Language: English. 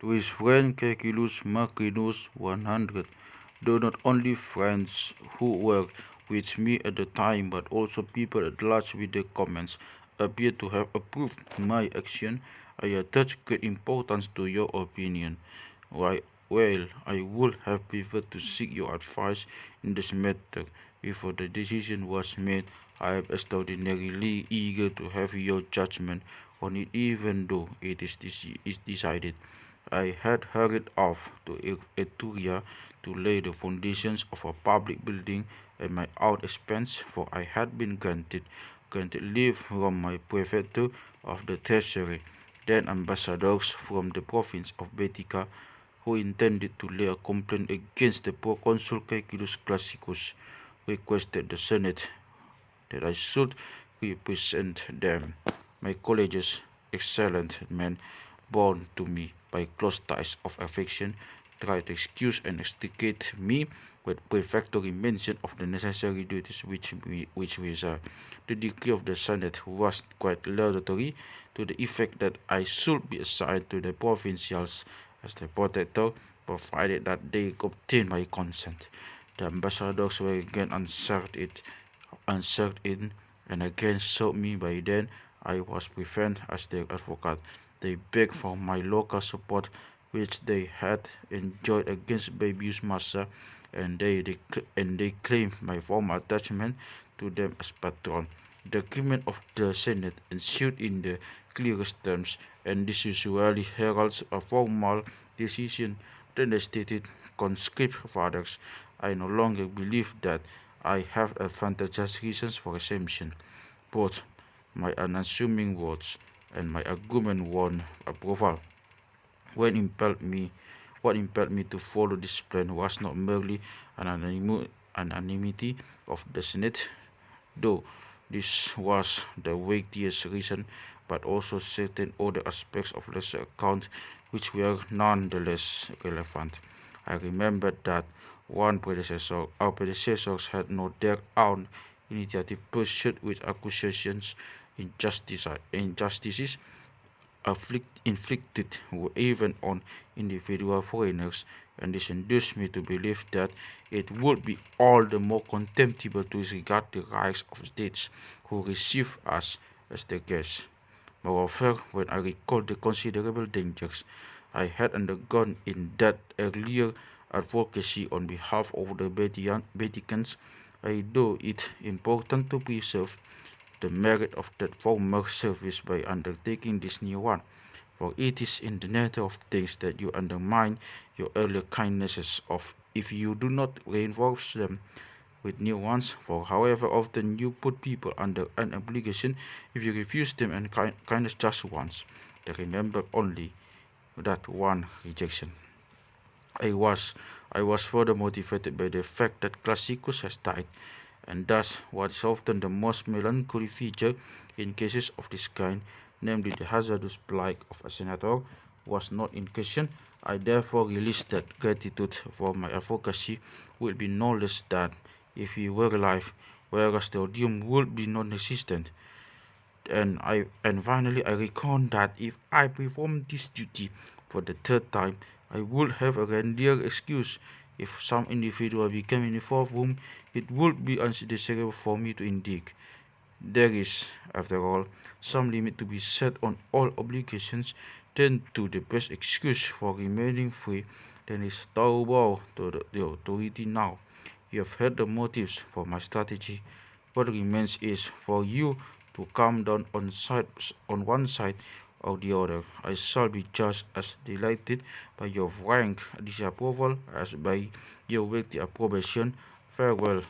To his friend Caecilius Maximus 100, though not only friends who were with me at the time, but also people at large with their comments appear to have approved my action. I attach great importance to your opinion. Why, well, I would have preferred to seek your advice in this matter before the decision was made. I am extraordinarily eager to have your judgment on it, even though is decided. I had hurried off to Etruria to lay the foundations of a public building at my own expense, for I had been granted leave from my prefecture of the treasury. Then ambassadors from the province of Baetica, who intended to lay a complaint against the proconsul Caecilius Classicus, requested the Senate that I should represent them. My colleagues, excellent men, bound to me by close ties of affection, tried to excuse and extricate me with prefatory mention of the necessary duties which we reserve. The decree of the Senate was quite laudatory, to the effect that I should be assigned to the provincials as the protector, provided that they obtained my consent. The ambassadors were again answered in, and again sought me. By then I was preferred as their advocate. They begged for my local support, which they had enjoyed against Babius Massa, and they claimed my former attachment to them as patron. The agreement of the Senate ensued in the clearest terms, and this usually heralds a formal decision. Then the stated conscript fathers, I no longer believe that I have advantageous reasons for exemption. Both my unassuming words and my argument won approval. When impelled me, what impelled me to follow this plan was not merely anonymity of the Senate, though this was the weightiest reason, but also certain other aspects of lesser account which were none the less relevant. I remembered that our predecessors had no their own initiative pursued with accusations injustices inflicted even on individual foreigners, and this induced me to believe that it would be all the more contemptible to disregard the rights of states who receive us as their guests. Moreover, when I recalled the considerable dangers I had undergone in that earlier advocacy on behalf of the Vatican's, I thought it important to preserve the merit of that former service by undertaking this new one, for it is in the nature of things that you undermine your earlier kindnesses of if you do not reinforce them with new ones, for however often you put people under an obligation, if you refuse them and kindness just once, they remember only that one rejection. I was I was further motivated by the fact that Classicus has died, and thus what is often the most melancholy feature in cases of this kind, namely the hazardous plight of a senator, was not in question. I therefore realized that gratitude for my advocacy would be no less than if he were alive, whereas the odium would be non-existent. And finally I reckoned that if I performed this duty for the third time, I would have a rendier excuse if some individual became involved whom it would be undesirable for me to indict. There is, after all, some limit to be set on all obligations, then to the best excuse for remaining free, then is thou bow to the authority now. You have heard the motives for my strategy. What remains is for you to come down on one side or the other. I shall be just as delighted by your frank disapproval as by your weighty approbation. Farewell.